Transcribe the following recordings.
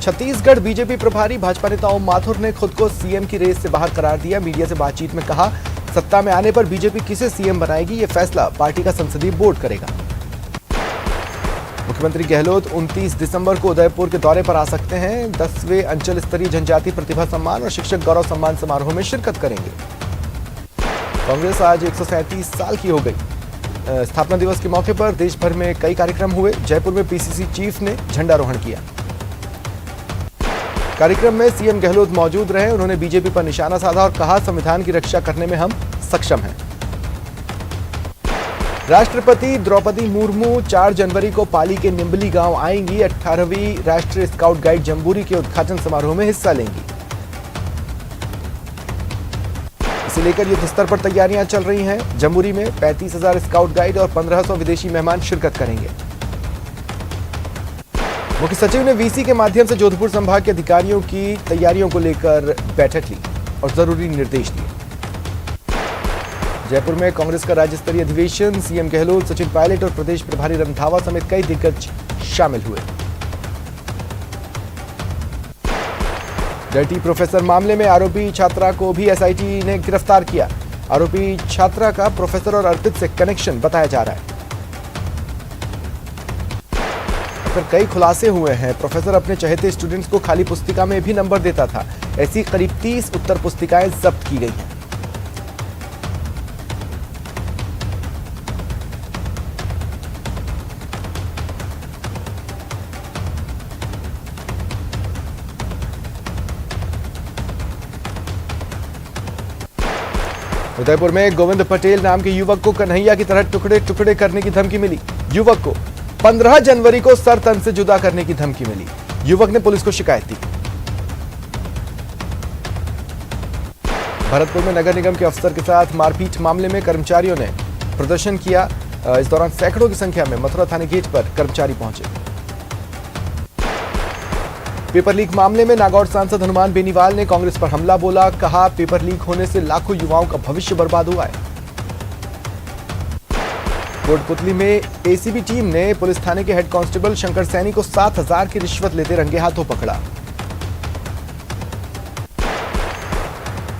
Chhattisgarh BJP प्रभारी भाजपा नेता ओम माथुर ने खुद को सीएम की रेस से बाहर करार दिया। मीडिया से बातचीत में कहा, सत्ता में आने पर बीजेपी किसे सीएम बनाएगी, ये फैसला पार्टी का संसदीय बोर्ड करेगा। मुख्यमंत्री गहलोत 29 दिसंबर को उदयपुर के दौरे पर आ सकते हैं। 10वें अंचल स्तरीय जनजाति प्रतिभा सम्मान और शिक्षक गौरव सम्मान समारोह में शिरकत करेंगे। कांग्रेस आज 137 साल की हो गई। स्थापना दिवस के मौके पर देश भर में कई कार्यक्रम हुए। जयपुर में पीसीसी चीफ ने झंडारोहण किया। कार्यक्रम में सीएम गहलोत मौजूद रहे। उन्होंने बीजेपी पर निशाना साधा और कहा, संविधान की रक्षा करने में हम सक्षम हैं। राष्ट्रपति द्रौपदी मुर्मू 4 जनवरी को पाली के निम्बली गांव आएंगी। 18वीं राष्ट्रीय स्काउट गाइड जम्बूरी के उद्घाटन समारोह में हिस्सा लेंगी। इसे लेकर युद्ध स्तर पर तैयारियां चल रही हैं। जम्बूरी में 35,000 स्काउट गाइड और 1500 विदेशी मेहमान शिरकत करेंगे। मुख्य सचिव ने वीसी के माध्यम से जोधपुर संभाग के अधिकारियों की तैयारियों को लेकर बैठक ली और जरूरी निर्देश दिए। जयपुर में कांग्रेस का राज्य स्तरीय अधिवेशन। सीएम गहलोत, सचिन पायलट और प्रदेश प्रभारी रंधावा समेत कई दिग्गज शामिल हुए। डर्टी प्रोफेसर मामले में आरोपी छात्रा को भी एसआईटी ने गिरफ्तार किया। आरोपी छात्रा का प्रोफेसर और अर्पित से कनेक्शन बताया जा रहा है। फिर कई खुलासे हुए हैं। प्रोफेसर अपने चहेते स्टूडेंट्स को खाली पुस्तिका में भी नंबर देता था। ऐसी करीब 30 उत्तर पुस्तिकाएं जब्त की गई हैं। उदयपुर में गोविंद पटेल नाम के युवक को कन्हैया की तरह टुकड़े टुकड़े करने की धमकी मिली। युवक को 15 जनवरी को सर तन से जुदा करने की धमकी मिली। युवक ने पुलिस को शिकायत दी। भरतपुर में नगर निगम के अफसर के साथ मारपीट मामले में कर्मचारियों ने प्रदर्शन किया। इस दौरान सैकड़ों की संख्या में मथुरा थाने गेट पर कर्मचारी पहुंचे। पेपर लीक मामले में नागौर सांसद हनुमान बेनीवाल ने कांग्रेस पर हमला बोला। कहा, पेपर लीक होने से लाखों युवाओं का भविष्य बर्बाद हुआ है। कोटपुतली में एसीबी टीम ने पुलिस थाने के हेड कांस्टेबल शंकर सैनी को 7,000 की रिश्वत लेते रंगे हाथों पकड़ा।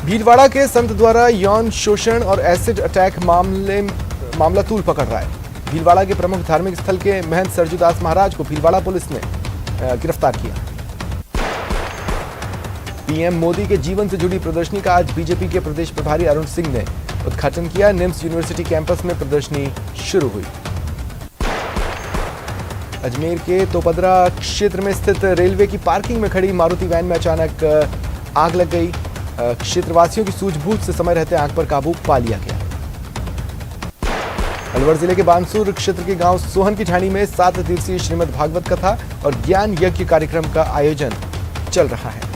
भीलवाड़ा के संत द्वारा यौन शोषण और एसिड अटैक मामला तूल पकड़ रहा है। भीलवाड़ा के प्रमुख धार्मिक स्थल के महंत सरजूदास महाराज को भीलवाड़ा पुलिस ने गिरफ्तार किया। पीएम मोदी के जीवन से जुड़ी प्रदर्शनी का आज बीजेपी के प्रदेश प्रभारी अरुण सिंह ने उद्घाटन किया। निम्स यूनिवर्सिटी कैंपस में प्रदर्शनी शुरू हुई। अजमेर के तोपदरा क्षेत्र में स्थित रेलवे की पार्किंग में खड़ी मारुति वैन में अचानक आग लग गई। क्षेत्रवासियों की सूझबूझ से समय रहते आग पर काबू पा लिया गया। अलवर जिले के बानसूर क्षेत्र के गांव सोहन की ढाणी में 7 दिवसीय श्रीमद् भागवत कथा और ज्ञान यज्ञ कार्यक्रम का आयोजन चल रहा है।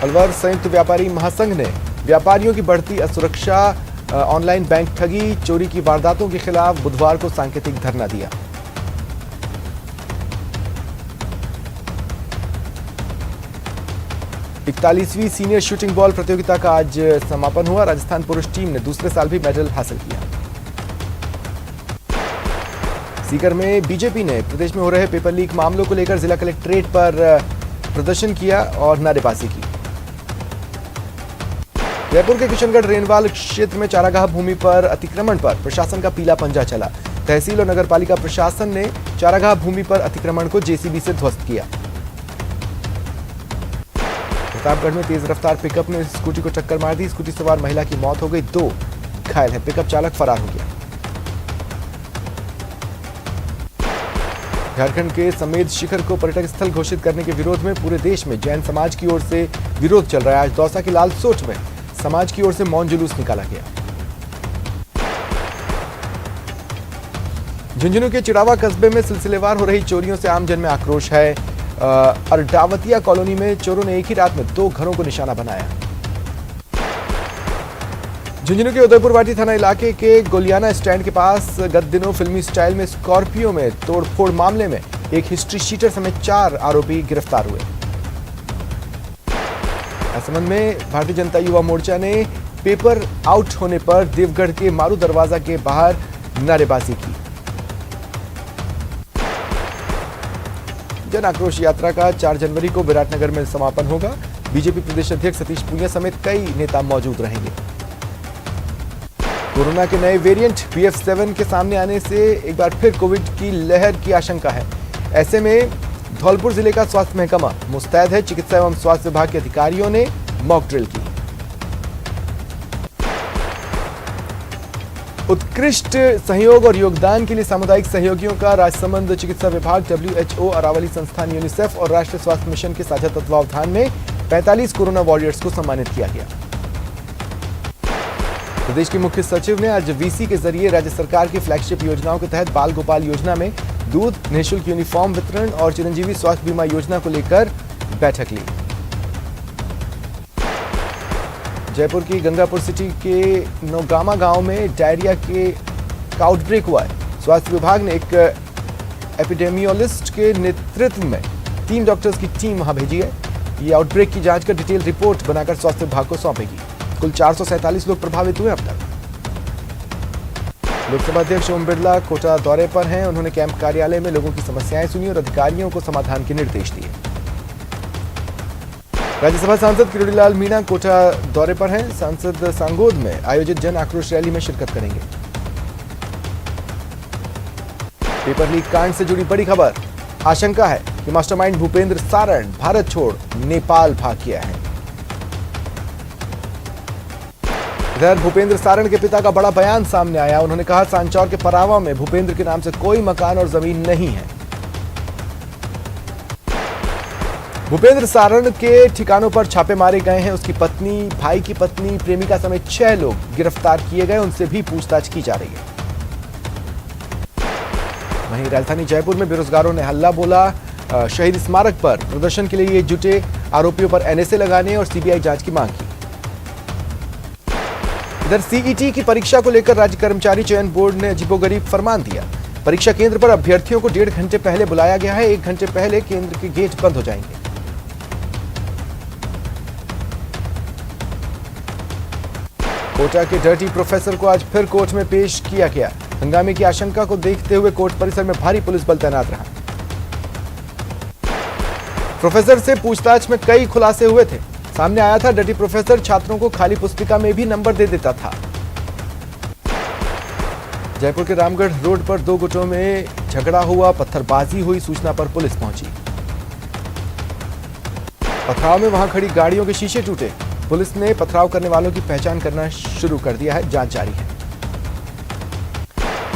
अलवर संयुक्त व्यापारी महासंघ ने व्यापारियों की बढ़ती असुरक्षा, ऑनलाइन बैंक ठगी, चोरी की वारदातों के खिलाफ बुधवार को सांकेतिक धरना दिया। इकतालीसवीं सीनियर शूटिंग बॉल प्रतियोगिता का आज समापन हुआ। राजस्थान पुरुष टीम ने दूसरे साल भी मेडल हासिल किया। सीकर में बीजेपी ने प्रदेश में हो रहे पेपर लीक मामलों को लेकर जिला कलेक्ट्रेट पर प्रदर्शन किया और नारेबाजी की। जयपुर के किशनगढ़ रेनवाल क्षेत्र में चारागाह भूमि पर अतिक्रमण पर प्रशासन का पीला पंजा चला। तहसील और नगरपालिका प्रशासन ने चारागाह भूमि पर अतिक्रमण को जेसीबी से ध्वस्त किया। प्रतापगढ़ में तेज रफ्तार पिकअप ने स्कूटी को टक्कर मार दी। स्कूटी सवार महिला की मौत हो गई, 2 घायल है। पिकअप चालक फरार हो गया। झारखंड के समेत शिखर को पर्यटक स्थल घोषित करने के विरोध में पूरे देश में जैन समाज की ओर से विरोध चल रहा है। आज दौसा के लालसोट में समाज की ओर से मौन जुलूस निकाला गया। झुंझुनू के चिड़ावा कस्बे में सिलसिलेवार हो रही चोरियों से आमजन में आक्रोश है। अरडावतिया कॉलोनी में चोरों ने एक ही रात में 2 घरों को निशाना बनाया। झुंझुनू के उदयपुर वाटी थाना इलाके के गोलियाना स्टैंड के पास गत दिनों फिल्मी स्टाइल में स्कॉर्पियो में तोड़फोड़ मामले में एक हिस्ट्री शीटर समेत 4 आरोपी गिरफ्तार हुए। इस संबंध में भारतीय जनता युवा मोर्चा ने पेपर आउट होने पर देवगढ़ के मारू दरवाजा के बाहर नारेबाजी की। जन आक्रोश यात्रा का 4 जनवरी को विराटनगर में समापन होगा। बीजेपी प्रदेश अध्यक्ष सतीश पूनिया समेत कई नेता मौजूद रहेंगे। कोरोना के नए वेरिएंट BF7 के सामने आने से एक बार फिर कोविड की लहर की आशंका है। ऐसे में धौलपुर जिले का स्वास्थ्य महकमा मुस्तैद है। चिकित्सा एवं स्वास्थ्य विभाग के अधिकारियों ने मॉक ड्रिल की। उत्कृष्ट सहयोग और योगदान के लिए सामुदायिक सहयोगियों का राजसमंद चिकित्सा विभाग, WHO, अरावली संस्थान, यूनिसेफ और राष्ट्रीय स्वास्थ्य मिशन के साझा तत्वावधान में 45 कोरोना वॉरियर्स को सम्मानित किया गया। प्रदेश के मुख्य सचिव ने आज VC के जरिए राज्य सरकार की फ्लैगशिप योजनाओं के तहत बाल गोपाल योजना में दूध, निःशुल्क यूनिफॉर्म वितरण और चिरंजीवी स्वास्थ्य बीमा योजना को लेकर बैठक ली। जयपुर की गंगापुर सिटी के नौगामा गांव में डायरिया का आउटब्रेक हुआ है। स्वास्थ्य विभाग ने एक एपिडेमियोलॉजिस्ट के नेतृत्व में 3 डॉक्टर्स की टीम वहां भेजी है। ये आउटब्रेक की जांच कर डिटेल रिपोर्ट बनाकर स्वास्थ्य विभाग को सौंपेगी। कुल 447 लोग प्रभावित हुए अब तक। लोकसभा अध्यक्ष ओम बिरला कोटा दौरे पर हैं। उन्होंने कैंप कार्यालय में लोगों की समस्याएं सुनी और अधिकारियों को समाधान के निर्देश दिए। राज्यसभा सांसद किरोड़ीलाल मीणा कोटा दौरे पर हैं। सांसद सांगोद में आयोजित जन आक्रोश रैली में शिरकत करेंगे। पेपर लीक कांड से जुड़ी बड़ी खबर। आशंका है कि मास्टरमाइंड भूपेंद्र सारण भारत छोड़ नेपाल भाग गया है। इधर भूपेंद्र सारण के पिता का बड़ा बयान सामने आया। उन्होंने कहा, सांचौर के परावा में भूपेंद्र के नाम से कोई मकान और जमीन नहीं है। भूपेंद्र सारण के ठिकानों पर छापे मारे गए हैं। उसकी पत्नी, भाई की पत्नी, प्रेमिका समेत 6 लोग गिरफ्तार किए गए। उनसे भी पूछताछ की जा रही है। वहीं राजधानी जयपुर में बेरोजगारों ने हल्ला बोला। शहीद स्मारक पर प्रदर्शन के लिए जुटे आरोपियों पर NSA लगाने और CBI जांच की मांग की। इधर CET की परीक्षा को लेकर राज्य कर्मचारी चयन बोर्ड ने अजीबोगरीब फरमान दिया। परीक्षा केंद्र पर अभ्यर्थियों को 1.5 घंटे पहले बुलाया गया है। 1 घंटे पहले केंद्र के गेट बंद हो जाएंगे। कोटा के डर्टी प्रोफेसर को आज फिर कोर्ट में पेश किया गया। हंगामे की आशंका को देखते हुए कोर्ट परिसर में भारी पुलिस बल तैनात रहा। प्रोफेसर से पूछताछ में कई खुलासे हुए थे। सामने आया था डर्टी प्रोफेसर छात्रों को खाली पुस्तिका में भी नंबर दे देता था। जयपुर के रामगढ़ रोड पर 2 गुटों में झगड़ा हुआ, पत्थरबाजी हुई। सूचना पर पुलिस पहुंची। पथराव में वहां खड़ी गाड़ियों के शीशे टूटे। पुलिस ने पथराव करने वालों की पहचान करना शुरू कर दिया है। जांच जारी है।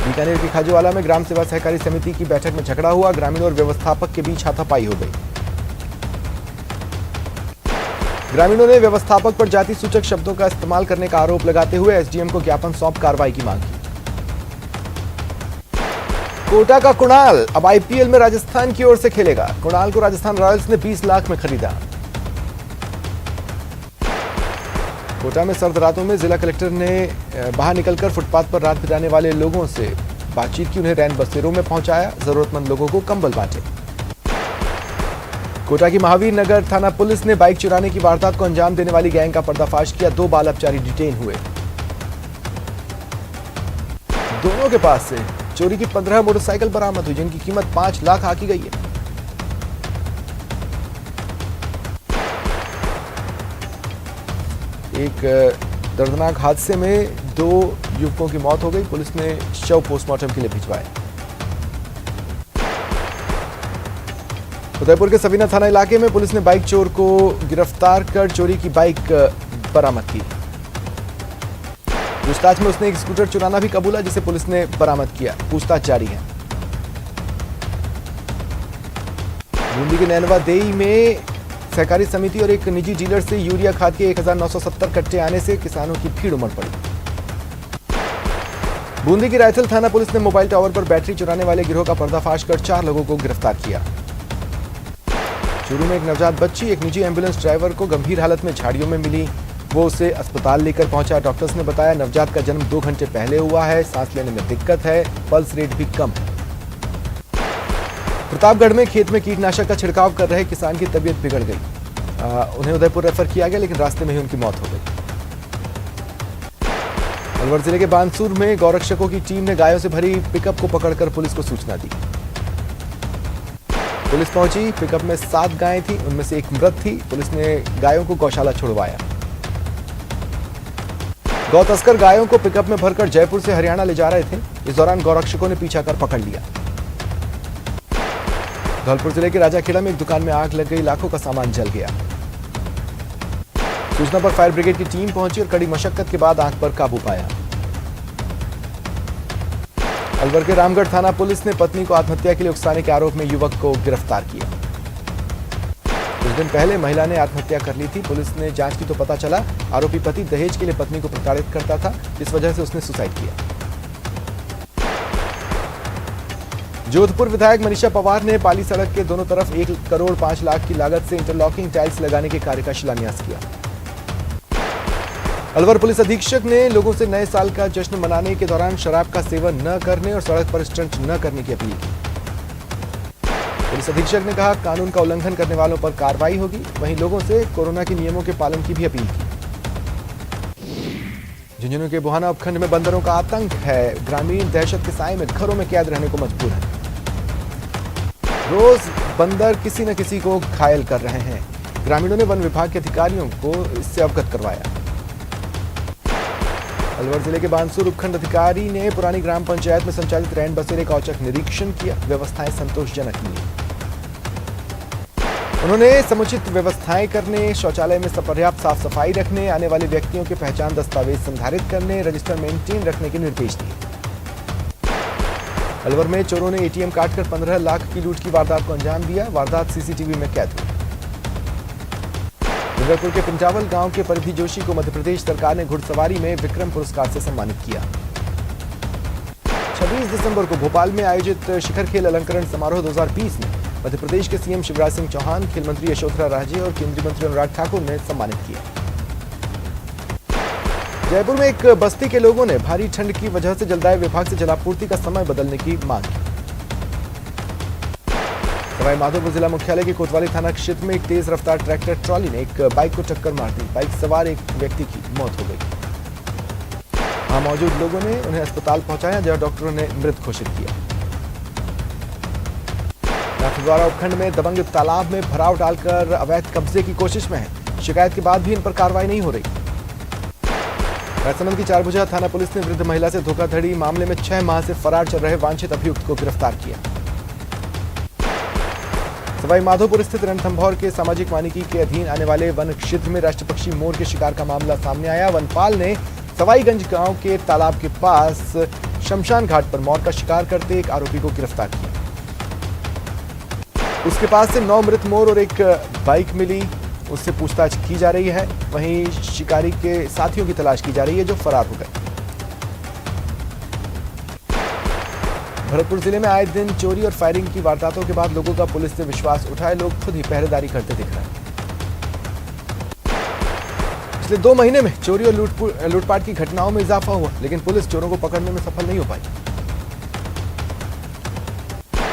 बीकानेर के खाजूवाला में ग्राम सेवा सहकारी समिति की बैठक में झगड़ा हुआ। ग्रामीणों और व्यवस्थापक के बीच हाथापाई हो गई। ग्रामीणों ने व्यवस्थापक पर जाति सूचक शब्दों का इस्तेमाल करने का आरोप लगाते हुए SDM को ज्ञापन सौंप कार्रवाई की मांग की। कोटा का कुणाल अब IPL में राजस्थान की ओर से खेलेगा। कुणाल को राजस्थान रॉयल्स ने 20 लाख में खरीदा। कोटा में सर्द रातों में जिला कलेक्टर ने बाहर निकलकर फुटपाथ पर रात बिताने वाले लोगों से बातचीत की। उन्हें रैन बसेरों में पहुंचाया। जरूरतमंद लोगों को कंबल बांटे। कोटा की महावीर नगर थाना पुलिस ने बाइक चुराने की वारदात को अंजाम देने वाली गैंग का पर्दाफाश किया। 2 बाल अपचारी डिटेन हुए। दोनों के पास से चोरी की 15 मोटरसाइकिल बरामद हुई, जिनकी कीमत 5 लाख आंकी गई है। एक दर्दनाक हादसे में 2 युवकों की मौत हो गई। पुलिस ने शव पोस्टमार्टम के लिए भिजवाए। उदयपुर के सवीना थाना इलाके में पुलिस ने बाइक चोर को गिरफ्तार कर चोरी की बाइक बरामद की। पूछताछ में उसने एक स्कूटर चुराना भी कबूला, जिसे पुलिस ने बरामद किया। पूछताछ जारी है। बूंदी के नैनवा देई में सहकारी समिति और एक निजी डीलर से यूरिया खाद के 1970 कट्टे आने से किसानों की भीड़ उमड़ पड़ी। बूंदी की रायथल थाना पुलिस ने मोबाइल टावर पर बैटरी चुराने वाले गिरोह का पर्दाफाश कर 4 लोगों को गिरफ्तार किया। चूरू में एक नवजात बच्ची एक निजी एम्बुलेंस ड्राइवर को गंभीर हालत में झाड़ियों में मिली। वो उसे अस्पताल लेकर पहुंचा। डॉक्टर्स ने बताया नवजात का जन्म 2 घंटे पहले हुआ है। सांस लेने में दिक्कत है। पल्स रेट भी कम है। प्रतापगढ़ में खेत में कीटनाशक का छिड़काव कर रहे किसान की तबीयत बिगड़ गई। उन्हें उदयपुर रेफर किया गया, लेकिन रास्ते में ही उनकी मौत हो गई। अलवर जिले के बानसूर में गौरक्षकों की टीम ने गायों से भरी पिकअप को पकड़कर पुलिस को सूचना दी। पुलिस पहुंची, पिकअप में 7 गायें थी, उनमें से एक मृत थी। पुलिस ने गायों को गौशाला छुड़वाया। गौ तस्कर गायों को पिकअप में भरकर जयपुर से हरियाणा ले जा रहे थे। इस दौरान गौरक्षकों ने पीछा कर पकड़ लिया। धौलपुर जिले के राजाखेड़ा में एक दुकान में आग लग गई, लाखों का सामान जल गया। सूचना पर फायर ब्रिगेड की टीम पहुंची और कड़ी मशक्कत के बाद आग पर काबू पाया। अलवर के रामगढ़ थाना पुलिस ने पत्नी को आत्महत्या के लिए उकसाने के आरोप में युवक को गिरफ्तार किया। कुछ दिन पहले महिला ने आत्महत्या कर ली थी। पुलिस ने जांच की तो पता चला आरोपी पति दहेज के लिए पत्नी को प्रताड़ित करता था, इस वजह से उसने सुसाइड किया। जोधपुर विधायक मनीषा पवार ने पाली सड़क के दोनों तरफ 1 करोड़ 5 लाख की लागत से इंटरलॉकिंग टाइल्स लगाने के कार्य का शिलान्यास किया। अलवर पुलिस अधीक्षक ने लोगों से नए साल का जश्न मनाने के दौरान शराब का सेवन न करने और सड़क पर स्टंट न करने की अपील की। पुलिस अधीक्षक ने कहा कानून का उल्लंघन करने वालों पर कार्रवाई होगी। वहीं लोगों से कोरोना के नियमों के पालन की भी अपील की। झुंझुनू के बुहाना उपखंड में बंदरों का आतंक है। ग्रामीण दहशत के साए में घरों में कैद रहने को मजबूर हैं। रोज बंदर किसी न किसी को घायल कर रहे हैं। ग्रामीणों ने वन विभाग के अधिकारियों को इससे अवगत करवाया। अलवर जिले के बानसूर उपखंड अधिकारी ने पुरानी ग्राम पंचायत में संचालित रैन बसेरे का औचक निरीक्षण किया। व्यवस्थाएं संतोषजनक मिली। उन्होंने समुचित व्यवस्थाएं करने, शौचालय में पर्याप्त साफ सफाई रखने, आने वाले व्यक्तियों के पहचान दस्तावेज संधारित करने, रजिस्टर मेंटेन रखने के निर्देश दिए। अलवर में चोरों ने एटीएम काटकर 15 लाख की लूट की वारदात को अंजाम दिया। वारदात सीसीटीवी में कैद हुई। डूंगरपुर के पिंजावल गांव के परिधि जोशी को मध्य प्रदेश सरकार ने घुड़सवारी में विक्रम पुरस्कार से सम्मानित किया। 26 दिसंबर को भोपाल में आयोजित शिखर खेल अलंकरण समारोह 2020 में मध्य प्रदेश के सीएम शिवराज सिंह चौहान, खेल मंत्री यशोधरा राजे और केंद्रीय मंत्री अनुराग ठाकुर ने सम्मानित किया। जयपुर में एक बस्ती के लोगों ने भारी ठंड की वजह से जलदाय विभाग से जलापूर्ति का समय बदलने की मांग की। सवाई माधोपुर जिला मुख्यालय के कोतवाली थाना क्षेत्र में एक तेज रफ्तार ट्रैक्टर ट्रॉली ने एक बाइक को टक्कर मार दी। बाइक सवार एक व्यक्ति की मौत हो गई। वहां मौजूद लोगों ने उन्हें अस्पताल पहुंचाया, जहां डॉक्टरों ने मृत घोषित किया। नाथद्वारा उपखंड में दबंग तालाब में भराव डालकर अवैध कब्जे की कोशिश में है। शिकायत के बाद भी इन पर कार्रवाई नहीं हो रही। राजसमंद की चारभुजा थाना पुलिस ने वृद्ध महिला से धोखाधड़ी मामले में 6 माह से फरार चल रहे वांछित अभियुक्त को गिरफ्तार किया। सवाई माधोपुर स्थित रणथंभौर के सामाजिक वानिकी के अधीन आने वाले वन क्षेत्र में राष्ट्र पक्षी मोर के शिकार का मामला सामने आया। वनपाल ने सवाईगंज गांव के तालाब के पास शमशान घाट पर मोर का शिकार करते एक आरोपी को गिरफ्तार किया। उसके पास से 9 मृत मोर और एक बाइक मिली। उससे पूछताछ की जा रही है। वहीं शिकारी के साथियों की तलाश की जा रही है जो फरार हो गए। भरतपुर जिले में आए दिन चोरी और फायरिंग की वारदातों के बाद लोगों का पुलिस से विश्वास उठा है। लोग खुद ही पहरेदारी करते दिख रहे हैं। पिछले 2 महीने में चोरी और लूटपाट की घटनाओं में इजाफा हुआ, लेकिन पुलिस चोरों को पकड़ने में सफल नहीं हो पाई।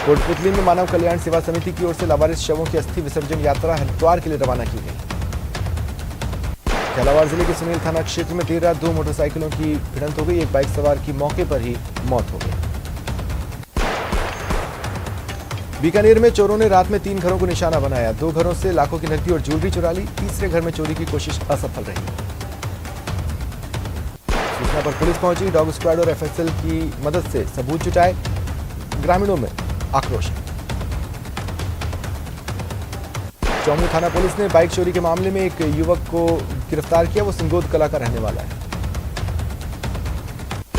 कोटपुतली में मानव कल्याण सेवा समिति की ओर से लावारिस शवों की अस्थि विसर्जन यात्रा हरिद्वार के लिए रवाना की गई। झालावाड़ जिले के सुनील थाना क्षेत्र में देर रात 2 मोटरसाइकिलों की भिड़ंत हो गई। एक बाइक सवार की मौके पर ही मौत हो गई। बीकानेर में चोरों ने रात में 3 घरों को निशाना बनाया। 2 घरों से लाखों की नकदी और ज्वेलरी चुरा ली। तीसरे घर में चोरी की कोशिश असफल रही। सूचना पर पुलिस पहुंची। डॉग स्क्वाड और एफएसएल की मदद से सबूत जुटाए। ग्रामीणों में आक्रोश। चौमू थाना पुलिस ने बाइक चोरी के मामले में एक युवक को गिरफ्तार किया। वो सिंगोद कला का रहने वाला है।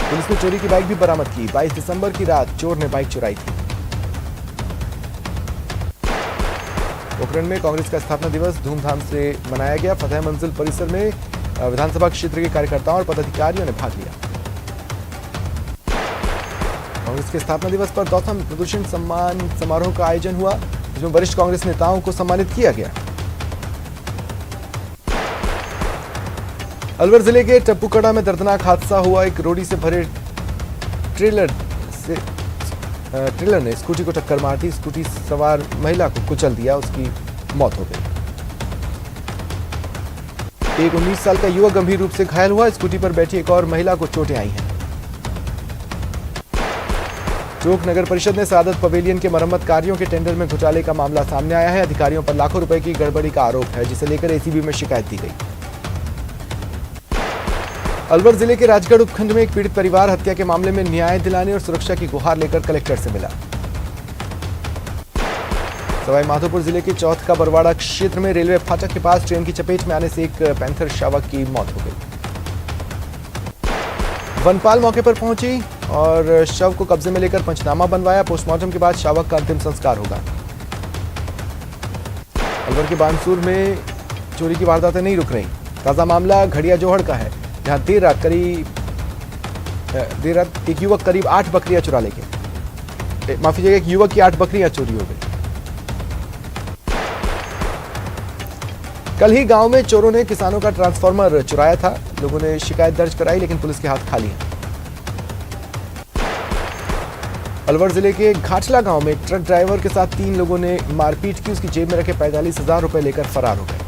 पुलिस ने चोरी की बाइक भी बरामद की। 22 दिसंबर की रात चोर ने बाइक चुराई थी। पोखरण में कांग्रेस का स्थापना दिवस धूमधाम से मनाया गया। फतेह मंजिल परिसर में विधानसभा क्षेत्र के कार्यकर्ताओं और पदाधिकारियों ने भाग लिया। कांग्रेस के स्थापना दिवस पर 10वें प्रदूषण सम्मान समारोह का आयोजन हुआ, जिसमें वरिष्ठ कांग्रेस नेताओं को सम्मानित किया गया। अलवर जिले के टप्पूकड़ा में दर्दनाक हादसा हुआ। एक रोड़ी से भरे ट्रेलर ने स्कूटी को टक्कर मार दी। स्कूटी सवार महिला को कुचल दिया, उसकी मौत हो गई। एक 19 साल का युवक गंभीर रूप से घायल हुआ। स्कूटी पर बैठी एक और महिला को चोटें आई हैं। चोक नगर परिषद में सादत पवेलियन के मरम्मत कार्यों के टेंडर में घोटाले का मामला सामने आया है। अधिकारियों पर लाखों रुपए की गड़बड़ी का आरोप है, जिसे लेकर एसीबी में शिकायत दी गई। अलवर जिले के राजगढ़ उपखंड में एक पीड़ित परिवार हत्या के मामले में न्याय दिलाने और सुरक्षा की गुहार लेकर कलेक्टर से मिला। सवाई माधोपुर जिले के चौथ का बरवाड़ा क्षेत्र में रेलवे फाटक के पास ट्रेन की चपेट में आने से एक पैंथर शावक की मौत हो गई। वनपाल मौके पर पहुंची और शव को कब्जे में लेकर पंचनामा बनवाया। पोस्टमार्टम के बाद शावक का अंतिम संस्कार होगा। अलवर के बानसूर में चोरी की वारदातें नहीं रुक रही। ताजा मामला घड़िया जोहड़ का है, जहां देर रात एक युवक करीब 8 बकरियां चुरा लेके माफी चाहिए, एक युवक की 8 बकरियां चोरी हो गई। कल ही गांव में चोरों ने किसानों का ट्रांसफार्मर चुराया था। लोगों ने शिकायत दर्ज कराई, लेकिन पुलिस के हाथ खाली हैं। अलवर जिले के घाटला गांव में ट्रक ड्राइवर के साथ 3 लोगों ने मारपीट की। उसकी जेब में रखे 45,000 रुपए लेकर फरार हो गए।